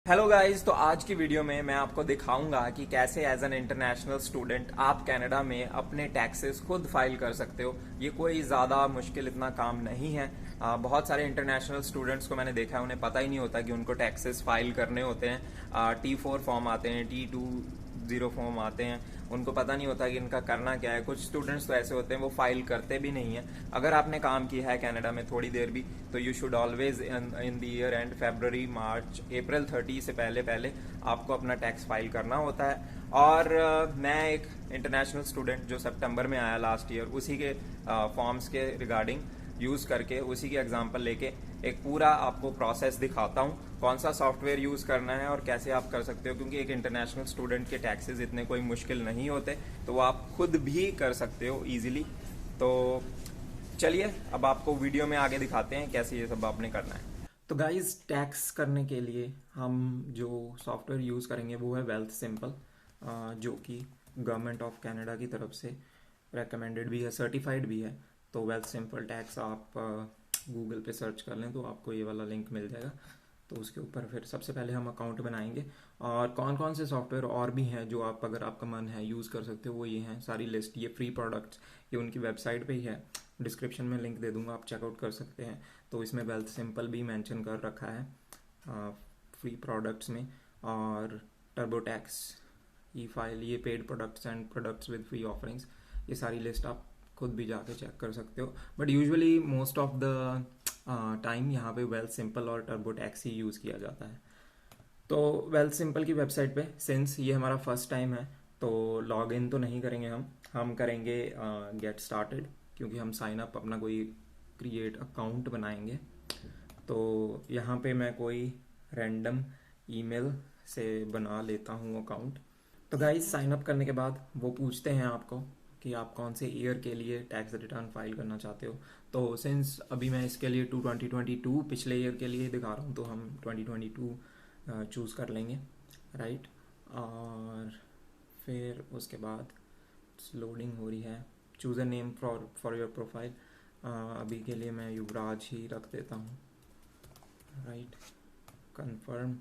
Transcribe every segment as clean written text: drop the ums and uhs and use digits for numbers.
Hello guys, तो आज की वीडियो में मैं आपको दिखाऊंगा कि कैसे एज एन इंटरनेशनल स्टूडेंट आप कनाडा में अपने टैक्सेस खुद फाइल कर सकते हो। ये कोई ज़्यादा मुश्किल इतना काम नहीं है। बहुत सारे इंटरनेशनल स्टूडेंट्स को मैंने देखा है, उन्हें पता ही नहीं होता कि उनको टैक्सेस फाइल करने होते हैं। T4 फॉर्म आते हैं, T20 फॉर्म आते हैं, उनको पता नहीं होता कि इनका करना क्या है। कुछ स्टूडेंट्स तो ऐसे होते हैं वो फाइल करते भी नहीं है। अगर आपने काम किया है कनाडा में थोड़ी देर भी, तो you should always in the year and February, March, April 30 से पहले पहले आपको अपना टैक्स फाइल करना होता है। और मैं एक इंटरनेशनल स्टूडेंट जो सितंबर में आया लास्ट ईयर, उसी के फॉर्म्स के रिगार्डिंग यूज़ करके, उसी के एग्जांपल लेके एक पूरा आपको प्रोसेस दिखाता हूँ, कौन सा सॉफ्टवेयर यूज़ करना है और कैसे आप कर सकते हो। क्योंकि एक इंटरनेशनल स्टूडेंट के टैक्सेस इतने कोई मुश्किल नहीं होते, तो वो आप खुद भी कर सकते हो ईजिली। तो चलिए अब आपको वीडियो में आगे दिखाते हैं कैसे ये सब आपने करना है। तो गाइस, टैक्स करने के लिए हम जो सॉफ्टवेयर यूज़ करेंगे वो है वेल्थ सिंपल, जो कि गवर्नमेंट ऑफ कनाडा की तरफ से रेकमेंडेड भी है, सर्टिफाइड भी है। तो वेल्थ सिंपल टैक्स आप गूगल पे सर्च कर लें तो आपको ये वाला लिंक मिल जाएगा। तो उसके ऊपर फिर सबसे पहले हम अकाउंट बनाएंगे। और कौन कौन से सॉफ्टवेयर और भी हैं जो आप, अगर आपका मन है, यूज़ कर सकते हो, वो ये हैं सारी लिस्ट। ये फ्री प्रोडक्ट्स, ये उनकी वेबसाइट पे ही है, डिस्क्रिप्शन में लिंक दे दूंगा, आप चेकआउट कर सकते हैं। तो इसमें वेल्थ सिंपल भी मेंशन कर रखा है फ्री प्रोडक्ट्स में। और टर्बोटैक्स, ई फाइल, ये paid products and products with free offerings, ये सारी लिस्ट आप खुद भी जाके चेक कर सकते हो। But usually most of the time यहाँ पे वेल्थ सिंपल और टर्बोटैक्स ही यूज़ किया जाता है। तो वेल्थ सिंपल की वेबसाइट पे, सिंस ये हमारा फर्स्ट टाइम है, तो लॉग इन तो नहीं करेंगे हम करेंगे गेट स्टार्टेड, क्योंकि हम साइन अप अपना कोई क्रिएट अकाउंट बनाएंगे। तो यहाँ पे मैं कोई रैंडम ईमेल से बना लेता हूँ अकाउंट। तो गाइस, साइन अप करने के बाद वो पूछते हैं आपको कि आप कौन से ईयर के लिए टैक्स रिटर्न फाइल करना चाहते हो। तो सिंस अभी मैं इसके लिए 2022 पिछले ईयर के लिए दिखा रहा हूँ, तो हम 2022 चूज़ कर लेंगे, राइट। और फिर उसके बाद लोडिंग हो रही है। Choose a name for your profile. अभी के लिए मैं युवराज ही रख देता हूँ, राइट। कंफर्म,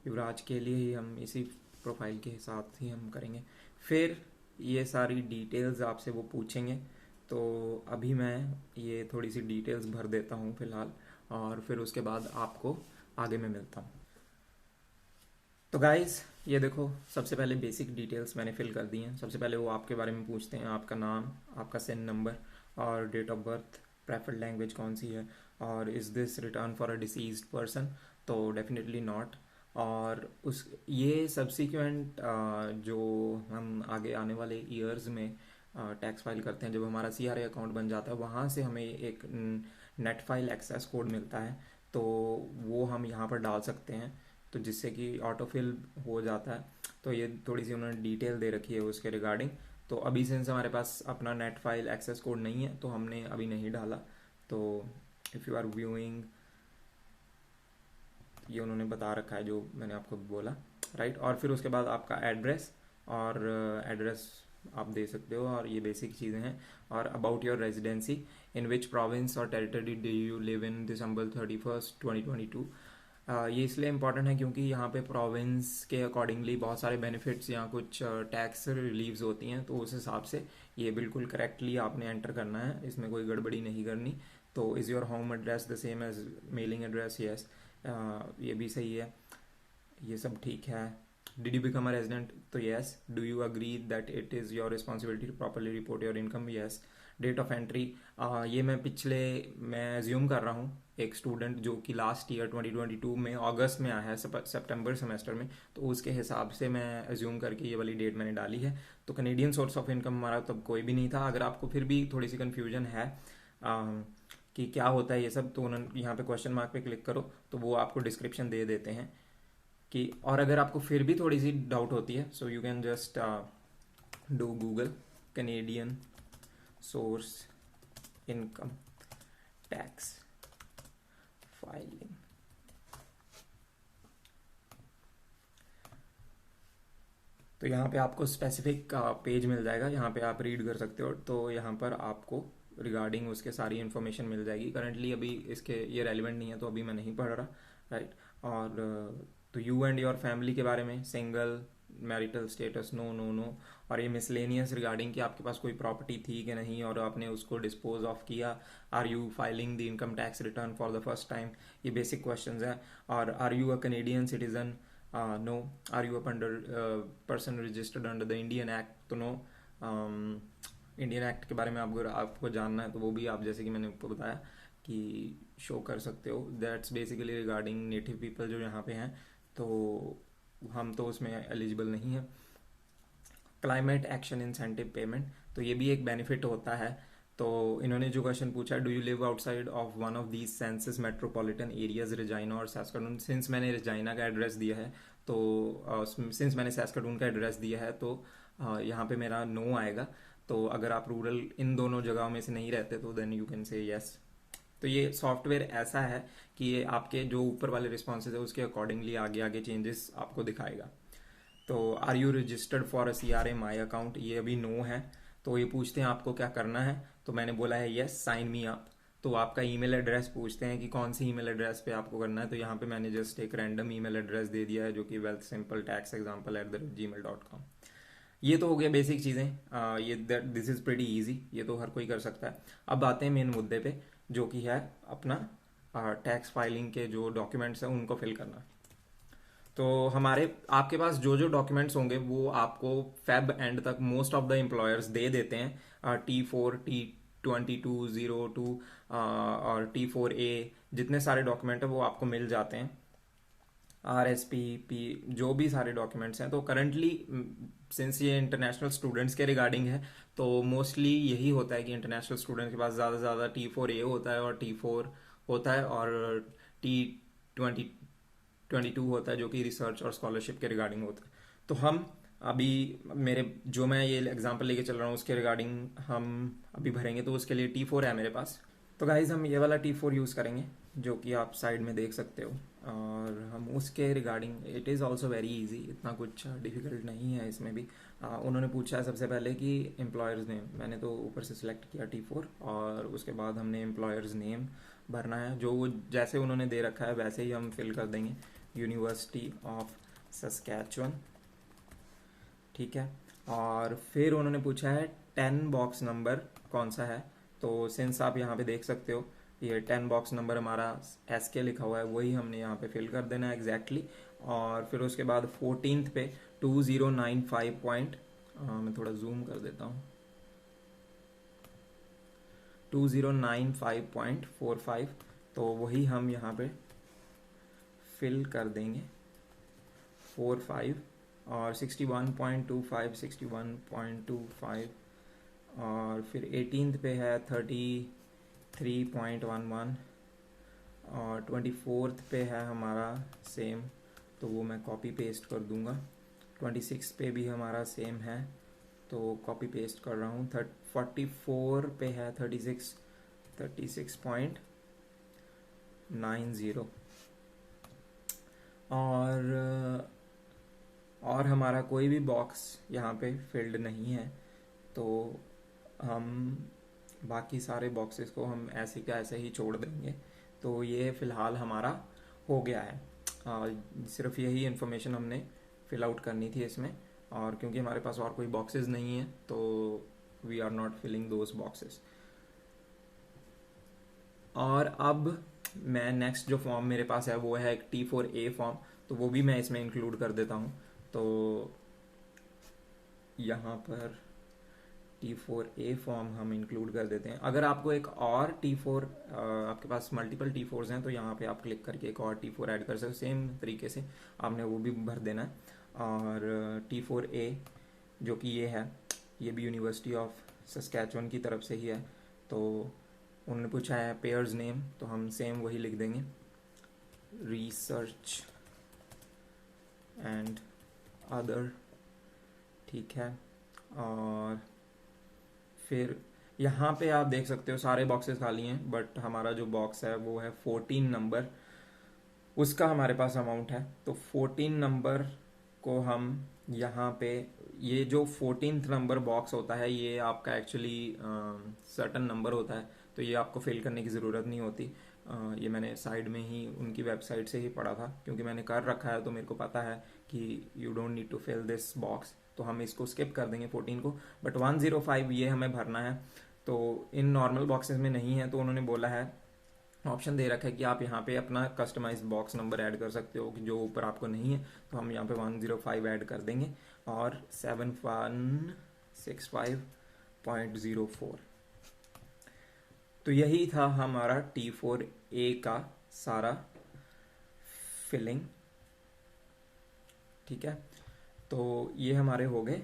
युवराज के लिए ही हम इसी प्रोफाइल के हिसाब से ही हम करेंगे। फिर ये सारी डिटेल्स आपसे वो पूछेंगे, तो अभी मैं ये थोड़ी सी डिटेल्स भर देता हूँ फ़िलहाल, और फिर उसके बाद आपको आगे में मिलता हूँ। तो गाइस, ये देखो, सबसे पहले बेसिक डिटेल्स मैंने फिल कर दी हैं। सबसे पहले वो आपके बारे में पूछते हैं, आपका नाम, आपका सिन नंबर और date of birth, preferred language कौन सी है, और is this return for a deceased person, तो डेफिनेटली नॉट। और उस ये सब्सिक्वेंट जो हम आगे आने वाले ईयर्स में टैक्स फाइल करते हैं, जब हमारा CRA अकाउंट बन जाता है, वहाँ से हमें एक नेट फाइल एक्सेस कोड मिलता है, तो वो हम यहाँ पर डाल सकते हैं, तो जिससे कि ऑटो फिल हो जाता है। तो ये थोड़ी सी उन्होंने डिटेल दे रखी है उसके रिगार्डिंग। तो अभी सिंस हमारे पास अपना नेट फाइल एक्सेस कोड नहीं है, तो हमने अभी नहीं डाला। तो इफ़ यू आर व्यूइंग, ये उन्होंने बता रखा है जो मैंने आपको बोला, राइट। और फिर उसके बाद आपका एड्रेस, और एड्रेस आप दे सकते हो, और ये बेसिक चीज़ें हैं। और about your residency, in which province और territory do you live in December 31st 2022। ये इसलिए इम्पॉर्टेंट है क्योंकि यहाँ पे प्रोविंस के अकॉर्डिंगली बहुत सारे बेनिफिट्स या कुछ टैक्स रिलीव्स होती हैं, तो उस हिसाब से ये बिल्कुल करेक्टली आपने एंटर करना है, इसमें कोई गड़बड़ी नहीं करनी। तो is your home address the same as mailing address, yes, ये भी सही है, ये सब ठीक है। Did you become a resident, तो yes. Do you agree that it is your responsibility to properly report your income, yes. Date of entry, ये मैं एज्यूम कर रहा हूँ एक स्टूडेंट जो कि लास्ट ईयर 2022 में अगस्त में आया है, सितंबर सेमेस्टर में, तो उसके हिसाब से मैं एज्यूम करके ये वाली डेट मैंने डाली है। तो कनेडियन सोर्स ऑफ इनकम हमारा तब कोई भी नहीं था। अगर आपको फिर भी थोड़ी सी कन्फ्यूजन है कि क्या होता है ये सब, तो उन्होंने यहाँ पे क्वेश्चन मार्क पे क्लिक करो, तो वो आपको डिस्क्रिप्शन दे देते हैं कि। और अगर आपको फिर भी थोड़ी सी डाउट होती है, so you can just do Google Canadian source income tax filing. तो यहाँ पे आपको स्पेसिफिक पेज मिल जाएगा, यहाँ पे आप रीड कर सकते हो। तो यहाँ पर आपको रिगार्डिंग उसके सारी इन्फॉर्मेशन मिल जाएगी। करंटली अभी इसके ये रेलिवेंट नहीं है तो अभी मैं नहीं पढ़ रहा, राइट। और तो यू एंड योर फैमिली के बारे में, single, marital status, no no no. और ये मिसलेनियस रिगार्डिंग कि आपके पास कोई प्रॉपर्टी थी कि नहीं और आपने उसको डिस्पोज ऑफ किया। Are you filing the income tax return for the first time, ये बेसिक क्वेश्चंस हैं। और are you a Canadian citizen, no. Are you a person registered under the Indian Act, तो नो। इंडियन एक्ट के बारे में आपको जानना है तो वो भी आप, जैसे कि मैंने आपको बताया, कि शो कर सकते हो। That's basically regarding native people जो यहाँ पे हैं, तो हम तो उसमें एलिजिबल नहीं है। क्लाइमेट एक्शन इंसेंटिव पेमेंट, तो ये भी एक बेनिफिट होता है। तो इन्होंने जो क्वेश्चन पूछा है, do you live outside of one of these census metropolitan areas Regina और सैस्काटून। सिंस मैंने रेजाइना का एड्रेस दिया है तो सिंस मैंने सैस्काटून का एड्रेस दिया है तो यहाँ पे मेरा नो आएगा। तो अगर आप रूरल इन दोनों जगहों में से नहीं रहते तो then you can say yes. तो ये सॉफ्टवेयर ऐसा है कि ये आपके जो ऊपर वाले रिस्पॉन्सेज है उसके अकॉर्डिंगली आगे आगे चेंजेस आपको दिखाएगा। तो are you registered for a CRA my account, ये अभी नो है। तो ये पूछते हैं आपको क्या करना है, तो मैंने बोला है यस, साइन मी अप। तो आपका ईमेल एड्रेस पूछते हैं कि कौन सी ईमेल एड्रेस पे आपको करना है, तो यहाँ पे मैंने जस्ट एक रैंडम ईमेल एड्रेस दे दिया है जो कि wealthsimpleTaxExample@gmail.com। ये तो हो गया बेसिक चीज़ें। ये दिस इज़ प्रीटी इजी, ये तो हर कोई कर सकता है। अब आते हैं मेन मुद्दे पे, जो कि है अपना टैक्स फाइलिंग के जो डॉक्यूमेंट्स हैं उनको फिल करना। तो हमारे आपके पास जो जो डॉक्यूमेंट्स होंगे वो आपको फेब एंड तक मोस्ट ऑफ द एम्प्लॉयर्स दे देते हैं। T4, T2202 और T4A, जितने सारे डॉक्यूमेंट है वो आपको मिल जाते हैं। RSP जो भी सारे डॉक्यूमेंट्स हैं। तो करंटली सिंस ये इंटरनेशनल स्टूडेंट्स के रिगार्डिंग है तो मोस्टली यही होता है कि इंटरनेशनल स्टूडेंट के पास ज़्यादा से ज़्यादा T4A होता है और T4 होता है और T22 होता है जो कि रिसर्च और स्कॉलरशिप के रिगार्डिंग होता है। तो हम अभी जो मैं ये एग्जांपल लेके चल रहा हूँ उसके रिगार्डिंग हम अभी भरेंगे, तो उसके लिए T4 है मेरे पास। तो गाइज हम ये वाला T4 यूज़ करेंगे जो कि आप साइड में देख सकते हो। और हम उसके regarding, it is also very easy, इतना कुछ डिफिकल्ट नहीं है इसमें भी। उन्होंने पूछा है सबसे पहले कि एम्प्लॉयर्स नेम, मैंने तो ऊपर से सिलेक्ट किया T4 और उसके बाद हमने एम्प्लॉयर्स नेम भरना है, जो वो जैसे उन्होंने दे रखा है वैसे ही हम फिल कर देंगे। यूनिवर्सिटी ऑफ सस्कैचुअन, ठीक है। और फिर उन्होंने पूछा है 10 बॉक्स नंबर कौन सा है। तो सिंस आप यहाँ पे देख सकते हो ये 10 बॉक्स नंबर हमारा SK लिखा हुआ है, वही हमने यहाँ पे फिल कर देना है एग्जैक्टली। और फिर उसके बाद 14th पे 2095 पॉइंट, मैं थोड़ा जूम कर देता हूँ, 2095.45, तो वही हम यहाँ पे फिल कर देंगे 45। और 61.25, 61.25, और फिर 18th पे है 33.11 और 24th पे है हमारा सेम, तो वो मैं कॉपी पेस्ट कर दूंगा। 26 पे भी हमारा सेम है तो कॉपी पेस्ट कर रहा हूँ। 44 पे है 36.90। और हमारा कोई भी बॉक्स यहाँ पे फिल्ड नहीं है, तो हम बाकी सारे बॉक्सेस को हम ऐसे का ऐसे ही छोड़ देंगे। तो ये फ़िलहाल हमारा हो गया है। सिर्फ यही इन्फॉर्मेशन हमने फिल आउट करनी थी इसमें, और क्योंकि हमारे पास और कोई बॉक्सेस नहीं है तो we are not filling those boxes. और अब मैं नेक्स्ट जो फॉर्म मेरे पास है वो है एक T4A फॉर्म, तो वो भी मैं इसमें इंक्लूड कर देता हूँ। तो यहाँ पर T4A फॉर्म हम इंक्लूड कर देते हैं। अगर आपको एक और T4 आपके पास मल्टीपल T4s हैं तो यहाँ पे आप क्लिक करके एक और T4 ऐड कर सकते हो, सेम तरीके से आपने वो भी भर देना है। और T4A जो कि ये है, ये भी यूनिवर्सिटी ऑफ सस्कैचुअन की तरफ से ही है। तो उन्होंने पूछा है पेयर्स नेम, तो हम सेम वही लिख देंगे, रिसर्च एंड अदर, ठीक है। और फिर यहाँ पे आप देख सकते हो सारे बॉक्सेस खाली हैं, बट हमारा जो बॉक्स है वो है 14 नंबर, उसका हमारे पास अमाउंट है। तो 14 नंबर को हम यहाँ पे ये जो 14th नंबर बॉक्स होता है ये आपका एक्चुअली सर्टन नंबर होता है, तो ये आपको फिल करने की ज़रूरत नहीं होती। ये मैंने साइड में ही उनकी वेबसाइट से ही पढ़ा था, क्योंकि मैंने कर रखा है तो मेरे को पता है कि you don't need to fill this box, तो हम इसको स्किप कर देंगे 14 को। बट 105 ये हमें भरना है, तो इन नॉर्मल बॉक्सेस में नहीं है, तो उन्होंने बोला है, ऑप्शन दे रखा है कि आप यहाँ पे अपना कस्टमाइज बॉक्स नंबर ऐड कर सकते हो, कि जो ऊपर आपको नहीं है, तो हम यहाँ पे 105 ऐड कर देंगे और 7165.04। तो यही था हमारा T4A का सारा फिलिंग। ठीक है, तो ये हमारे हो गए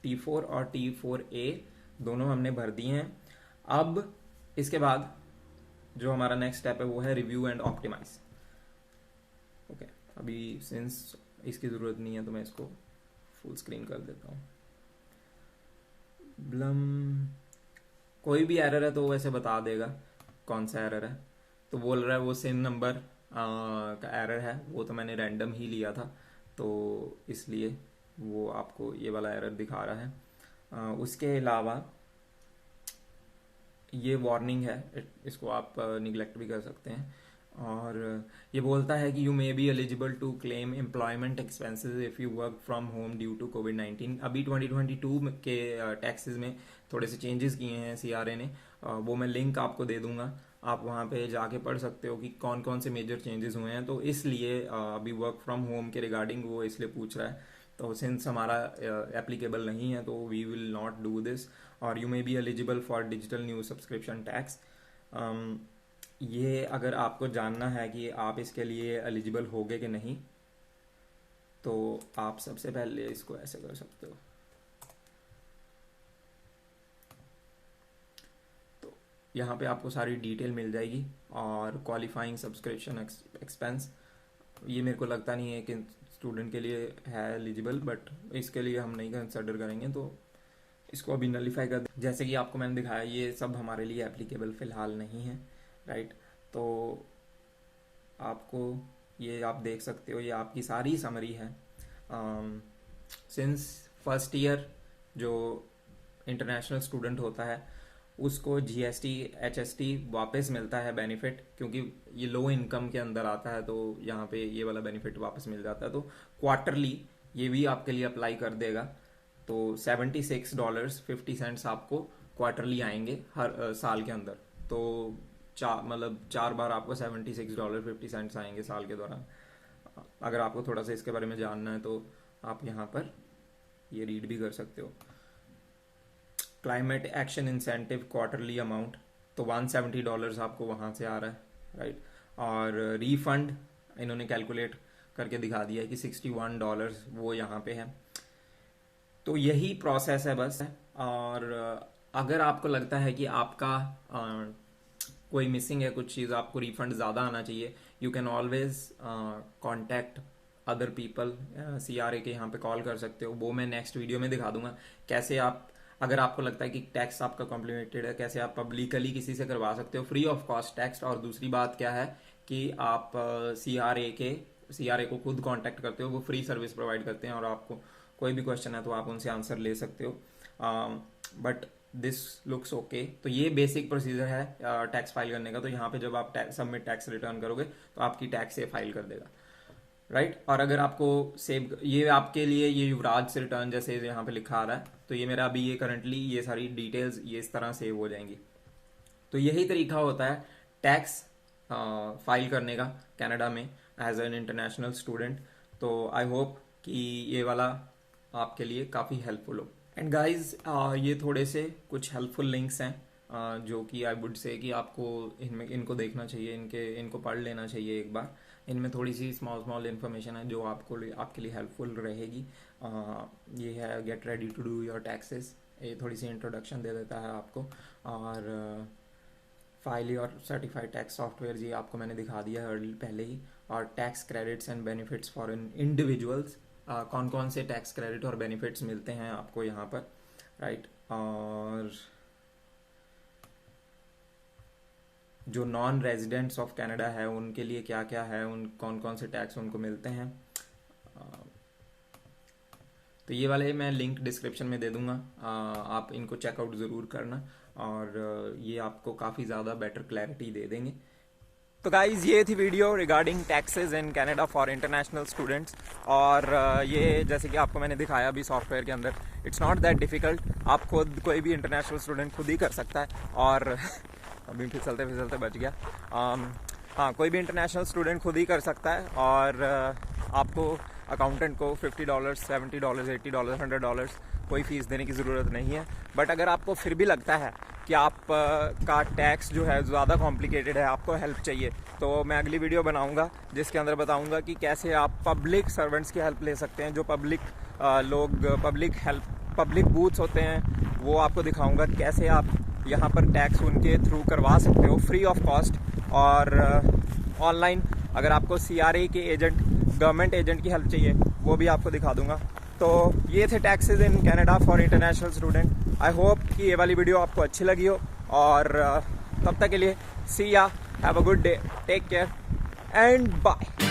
T4 और T4A दोनों हमने भर दिए हैं। अब इसके बाद जो हमारा नेक्स्ट स्टेप है वो है रिव्यू एंड ऑप्टिमाइज। ओके, अभी सिंस इसकी ज़रूरत नहीं है तो मैं इसको फुल स्क्रीन कर देता हूँ। ब्लम कोई भी एरर है तो वैसे बता देगा कौन सा एरर है। तो बोल रहा है वो सिन नंबर का एरर है, वो तो मैंने रैंडम ही लिया था, तो इसलिए वो आपको ये वाला एरर दिखा रहा है। उसके अलावा ये वार्निंग है, इसको आप निगलेक्ट भी कर सकते हैं। और ये बोलता है कि you may be eligible to claim employment expenses if you work from home due to कोविड-19। अभी 2022 के टैक्सेस में थोड़े से चेंजेस किए हैं सीआरए ने, वो मैं लिंक आपको दे दूंगा, आप वहाँ पे जाके पढ़ सकते हो कि कौन कौन से मेजर चेंजेस हुए हैं। तो इसलिए अभी वर्क फ्रॉम होम के रिगार्डिंग वो इसलिए पूछ रहा है, तो सिंस हमारा एप्लीकेबल नहीं है तो we will not do this. और you may be eligible for digital news subscription tax. ये अगर आपको जानना है कि आप इसके लिए एलिजिबल होगे कि नहीं, तो आप सबसे पहले इसको ऐसे कर सकते हो। तो यहाँ पे आपको सारी डिटेल मिल जाएगी। और क्वालिफाइंग सब्सक्रिप्शन एक्सपेंस, ये मेरे को लगता नहीं है कि स्टूडेंट के लिए है एलिजिबल, बट इसके लिए हम नहीं कंसिडर करेंगे, तो इसको अभी नलीफाई कर दें। जैसे कि आपको मैंने दिखाया, ये सब हमारे लिए एप्लीकेबल फ़िलहाल नहीं है, राइट। तो आपको ये आप देख सकते हो, ये आपकी सारी समरी है। सिंस फर्स्ट ईयर जो इंटरनेशनल स्टूडेंट होता है उसको जीएसटी एचएसटी वापस मिलता है बेनिफिट, क्योंकि ये लो इनकम के अंदर आता है, तो यहाँ पे ये वाला बेनिफिट वापस मिल जाता है। तो क्वार्टरली ये भी आपके लिए अप्लाई कर देगा, तो $76.50 आपको क्वार्टरली आएंगे हर साल के अंदर। तो मतलब 4 बार आपको $76.50 आएंगे साल के दौरान। अगर आपको थोड़ा सा इसके बारे में जानना है तो आप यहाँ पर ये रीड भी कर सकते हो। Climate action incentive quarterly amount, तो $170 आपको वहाँ से आ रहा है, राइट। और रीफंड इन्होंने कैलकुलेट करके दिखा दिया है कि $61 वो यहाँ पे है। तो यही प्रोसेस है बस। और अगर आपको लगता है कि आपका कोई मिसिंग है, कुछ चीज़ आपको रिफंड ज़्यादा आना चाहिए, you can always contact other people. CRA के यहाँ पे कॉल कर सकते हो, वो मैं नेक्स्ट वीडियो में दिखा दूंगा कैसे आप, अगर आपको लगता है कि टैक्स आपका कॉम्प्लीमेंटेड है, कैसे आप पब्लिकली किसी से करवा सकते हो फ्री ऑफ कॉस्ट टैक्स। और दूसरी बात क्या है कि आप सीआरए को खुद कांटेक्ट करते हो, वो फ्री सर्विस प्रोवाइड करते हैं, और आपको कोई भी क्वेश्चन है तो आप उनसे आंसर ले सकते हो। But this looks okay. तो ये बेसिक प्रोसीजर है टैक्स फाइल करने का। तो यहाँ पे जब आप सबमिट टैक्स रिटर्न करोगे तो आपकी टैक्स से फाइल कर देगा, राइट। और अगर आपको सेव, ये आपके लिए ये युवराज से रिटर्न जैसे यहाँ पे लिखा आ रहा है, तो ये मेरा अभी ये करंटली ये सारी डिटेल्स ये इस तरह सेव हो जाएंगी। तो यही तरीका होता है टैक्स फाइल करने का कनाडा में एज एन इंटरनेशनल स्टूडेंट। तो आई होप कि ये वाला आपके लिए काफ़ी हेल्पफुल हो। एंड गाइज ये थोड़े से कुछ हेल्पफुल लिंक्स हैं जो कि आई वुड से कि आपको इनको देखना चाहिए, इनको पढ़ लेना चाहिए एक बार। इनमें थोड़ी सी स्मॉल इन्फॉर्मेशन है जो आपके लिए हेल्पफुल रहेगी। ये है get ready to do your taxes, ये थोड़ी सी इंट्रोडक्शन दे देता है आपको। और फाइल और सर्टिफाइड टैक्स सॉफ्टवेयर जी आपको मैंने दिखा दिया है पहले ही। और tax credits and benefits for individuals, कौन कौन से टैक्स क्रेडिट और बेनिफिट्स मिलते हैं आपको यहाँ पर, राइट। और जो नॉन रेजिडेंट्स ऑफ कनाडा है उनके लिए क्या क्या है, उन कौन कौन से टैक्स उनको मिलते हैं। तो ये वाले मैं लिंक डिस्क्रिप्शन में दे दूंगा, आप इनको चेकआउट ज़रूर करना, और ये आपको काफ़ी ज़्यादा बेटर क्लैरिटी दे देंगे। तो गाइज ये थी video regarding taxes in Canada for international students. और ये जैसे कि आपको मैंने दिखाया अभी सॉफ्टवेयर के अंदर, इट्स नॉट दैट डिफ़िकल्ट, आप खुद कोई भी इंटरनेशनल स्टूडेंट खुद ही कर सकता है। और अभी फिसलते फिसलते बच गया। हाँ, कोई भी इंटरनेशनल स्टूडेंट खुद ही कर सकता है, और आपको अकाउंटेंट को $50, $70, $80, $100 कोई फ़ीस देने की ज़रूरत नहीं है। बट अगर आपको फिर भी लगता है कि आप का टैक्स जो है ज़्यादा कॉम्प्लिकेटेड है, आपको हेल्प चाहिए, तो मैं अगली वीडियो बनाऊंगा जिसके अंदर बताऊंगा कि कैसे आप पब्लिक सर्वेंट्स की हेल्प ले सकते हैं। जो पब्लिक बूथ्स होते हैं, वो आपको दिखाऊंगा कैसे आप यहाँ पर टैक्स उनके थ्रू करवा सकते हो फ्री ऑफ कॉस्ट। और ऑनलाइन अगर आपको CRA के एजेंट, गवर्नमेंट एजेंट की हेल्प चाहिए, वो भी आपको दिखा दूंगा। तो ये थे taxes in Canada for international student. I hope कि ये वाली वीडियो आपको अच्छी लगी हो, और तब तक के लिए सी या, have a good day, take care and bye.